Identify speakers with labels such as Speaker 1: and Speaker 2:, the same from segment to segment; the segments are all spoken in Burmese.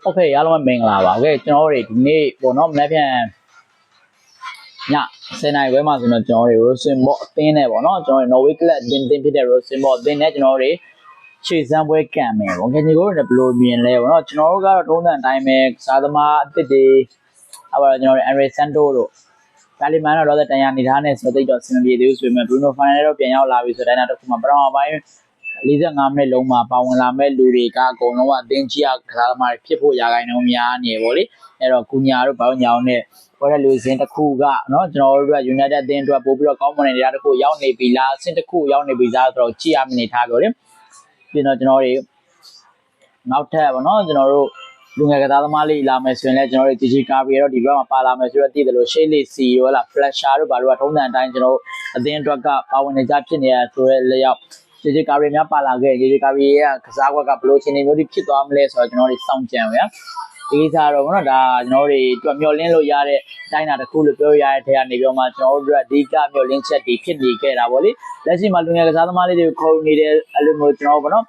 Speaker 1: โอเคအားလုံးမင်္ဂလာပါโอเคကျွန်တော်တို့ဒီနေ့ပေါ့နော်မနေ့ပြန်ည10 နာရီခွဲမှာဆိုတော့ကျွန်တော်တို့ Rosenborg အသင်းနဲ့ပေါ့နော်ကျွန်တော်တို့ Norway Club အသင်းဖြစ်တဲ့ Rosenborg အသင်းနဲ့ကျွန်တော်တို့ခြေစမ်းပွဲကံမယ်ပေါ့ငယ်ညီကိုတို့လည်းဘယ်လိုမြင်လဲပေါ့နော်ကျွန်တော်တို့ကတော့ထုံးစံအတိုင်းပဲစားသမားအစ်စ်တွေအဲ့ပါတော့ကျွန်တော်တို့ Andre Santos တို့ဒါလီမန်တော့တန်ရနေထားနဲ့ဆိုတော့တိတ်တော့ဆင်မပြေသေးဘူးဆိုပေမဲ့ Bruno Fernandes တော့ပြန်ရောက်လာပြီဆိုတဲ့နောက်တစ်ခုမှပထမပိုင်း45မိနစ်လုံးမှာပါဝင်လာမဲ့လူတွေကအကုန်လုံးကအသင်းကြီးကစားသမားတွေဖြစ်ဖို့ရာဂိုင်းနှုန်းများနေပေါ့လေအဲ့တော့ကုညာတို့ဘောင်းညောင်းနဲ့ပေါ်တဲ့လူစင်းတစ်ခုကနော်ကျွန်တော်တို့က United အသင်းအတွက်ပို့ပြီးတော့ကောင်းမွန်တဲ့နေရာတစ်ခုရောက်နေပြီလားအဆင့်တစ်ခုရောက်နေပြီလားဆိုတော့ကြည့်ရမနေထားပြောလေပြီးတော့ကျွန်တော်တွေနောက်ထပ်ပေါ့နော်ကျွန်တော်တို့လူငယ်ကစားသမားလေးလာမယ်ဆိုရင်လည်းကျွန်တော်တို့ GG ကာဗီတော့ဒီဘက်မှာပါလာမယ်ဆိုတော့တည်တယ်လို့ရှေ့လေးစီရောလား Flasher တို့ဘာလို့ကထုံးစံအတိုင်းကျွန်တော်တို့အသင်းအတွက်ကပါဝင်နေကြဖြစ်နေရဆိုတဲ့လျောက်JJ ကာရီများပါလာခဲ့ JJ ကာရီရဲ့ကစားကွက်ကဘယ်လိုအခြေအနေမျိုးတွေဖြစ်သွားမလဲဆိုတော့ကျွန်တော်တို့စောင့်ကြံဗျာဒီကိစ္စတော့ဘောနော်ဒါကျွန်တော်တို့မျှော်လင့်လို့ရတဲ့အတိုင်းအတာတစ်ခုလို့ပြောရတဲ့ထဲကနေပြီးတော့မှကျွန်တော်တို့အဓိကမျှော်လင့်ချက်တွေဖြစ်နေခဲ့တာဗောလေလက်ရှိမှာလူငယ်ကစားသမားလေးတွေကိုခေါ်နေတဲ့အဲ့လိုမျိုးကျွန်တော်ဘောနော်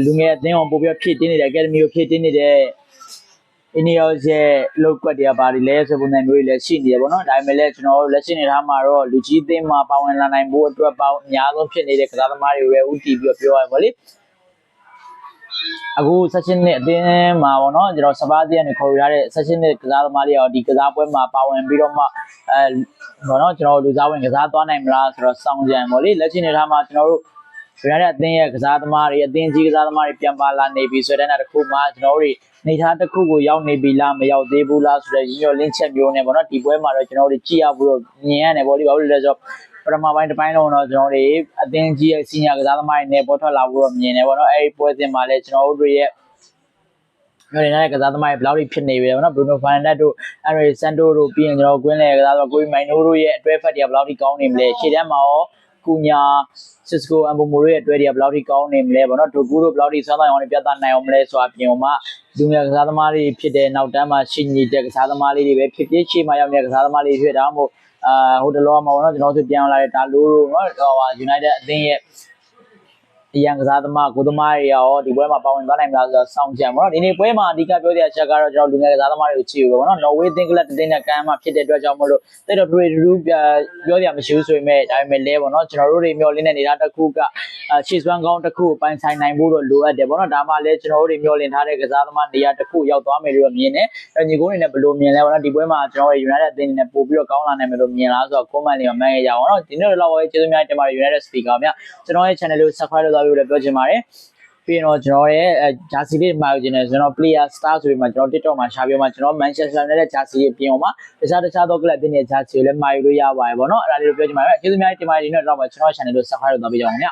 Speaker 1: လူငယ်အသင်းအောင်ပို့ပြီးဖြည့်တင်းနေတဲ့ Academy ကိုဖြည့်တင်းနေတဲ့Ineos ရဲ့လောက်ကွက်တွေကဘာတွေလဲဆိုပုံစံမျိုးတွေလည်းရှိနေတယ်ပေါ့နော်ဒါပေမဲ့လည်းကျွန်တော်တို့လက်ရှိနေထားမှာတော့လူကြီးအသင်းမှာပါဝင်လာနိုင်ဖို့အတွက်ပေါင်းအများဆုံးဖြစ်နေတဲ့ကစားသမားတွေပဲဦးတည်ပြီးပြောရမှာလေအခု16နှစ်အသင်းမှာပေါ့နော်ကျွန်တော်စပါးစီကနေခေါ်ယူထားတဲ့16နှစ်ကစားသမားတွေရောဒီကစားပွဲမှာပါဝင်ပြီးတော့မှဘောနော်ကျွန်တော်တို့လူစားဝင်ကစားသွားနိုင်မလားဆိုတော့စောင့်ကြံပေါ့လေလက်ရှိနေထားမှာကျွန်တော်တို့ရတဲ့အသင်းရဲ့ကစားသမားတွေအသင်းကြီးကစားသမားတွေပြန်ပါလာနေပြီဆိုတဲ့နောက်တစ်ခုမှကျွန်တော်တို့နေသားတစ်ခုကိုရောက်နေပြီလားမရောက်သေးဘူးလားဆိုတဲ့ညှို့လင်းချက်မျိုးနဲ့ပေါ့နော်ဒီပွဲမှာတော့ကျွန်တော်တို့ကြည့်ရဖို့မြင်ရတယ်ပေါ့လေဘာလို့လဲဆိုတော့ပထမပိုင်းတစ်ပိုင်းလုံးတော့ကျွန်တော်တို့အသင်းကြီးရဲ့စီနီယာကစားသမားတွေနဲ့ပေါ်ထွက်လာဖို့တော့မြင်တယ်ပေါ့နော်အဲဒီပွဲစဉ်မှာလည်းကျွန်တော်တို့ရဲ့ညနေတဲ့ကစားသမားတွေဘယ်လောက်ဖြစ်နေပြီလဲပေါ့နော် Bruno Fernandes တို့ Andre Santos တို့ပြီးရင်ကျွန်တော်ကွင်းလေကစားသမားကိုမိုင်နိုတို့ရဲ့အတွဲဖက်တွေကဘယ်လောက်ထိကောင်းနေမလဲရှေ့တန်းမှာရောကူညာ Cisco Ambomo ရဲ့အတွဲတွေကဘယ်လောက်ထိကောင်းနေမလဲပေါ့နော်ဒိုကူတို့ဘယ်လောက်ထိစောင်းဆောင်အောင်ပြသနိုင်အောင်မလဲဆိုတာပြင်အောင်မှလူငယ်ကစားသမားတွေဖြစ်တဲ့နောက်တန်းမှာရှိနေတဲ့ကစားသမားလေးတွေပဲဖြစ်ဖြစ်ရှေ့မှာရောက်နေတဲ့ကစားသမားလေးဖြစ်တာမို့ဟိုတလောမှာပေါ့နော်ကျွန်တော်တို့ပြန်လာတဲ့ဒါလိုနော်United အသင်းရဲ့အရန်ကစားသမားကိုသမားတွေရောဒီပွဲမှာပါဝင်သွားနိုင်မလားဆိုတော့စောင့်ကြံပေါ့နော်ဒီနေ့ပွဲမှာအဓိကပြောစရာချက်ကတော့ကျွန်တော်လူငယ်ကစားသမားတွေကိုချီယူပဲပေါ့နော် Norway အသင်းကလပ်အသင်းနဲ့ကမ်းမှာဖြစ်တဲ့အတွက်ကြောင့်မလို့တဲ့တော့တွေ့တူပြောစရာမရှိဘူးဆိုပေမဲ့ဒါပေမဲ့လဲပေါ့နော်ကျွန်တော်တို့တွေမျှော်လင့်တဲ့နေတာတစ်ခုကရှေ့စွမ်းကောင်းတစ်ခုပိုင်ဆိုင်နိုင်ဖို့တော့လိုအပ်တယ်ပေါ့နော်ဒါမှလည်းကျွန်တော်တို့တွေမျှော်လင့်ထားတဲ့ကစားသမားနေရာတစ်ခုရောက်သွားမယ်လို့မြင်တယ်ညီကုန်းတွေနဲ့ဘယ်လိုမြင်လဲပေါ့နော်ဒီပွဲမှာကျွန်တော်တို့ United အသင်းနဲ့ပို့ပြီးတော့ကောင်းလာနိုင်မယ်လို့မြင်လားဆိုတော့ comment လေးမှာမှတ်ရကြအောင်နော်ဒီနေ့တော့ကျေးဇူးများတင်ပါတယ် United Speaker များကျွန်တော်ရဲ့ channel လေးကို subscribe လုပ်သွားပြီးတော့ပြောချင်ပါတယ်ပြီးတော့ကျွန်တော်ရဲ့ဂျာစီလေးမှာယူခြင်းနဲ့ကျွန်တော် player star ဆိုပြီးမှကျွန်တော် TikTok မှာရှာပြမှာကျွန်တော် Manchester United ဂျာစီလေးပြင်အောင်မှာတခြားသော club အသင်းရဲ့ဂျာစီကိုလည်းမှာယူလို့ရပါတယ်ဗောနော်အဲ့ဒါလေးကိုပြောချင်ပါတယ်ကျေးဇူးများတင်ပါတယ်ဒီနေ့တော့ကျွန်တော် channel လေးကို subscribe လုပ်သွားပြီးကြအောင်ခင်ဗျ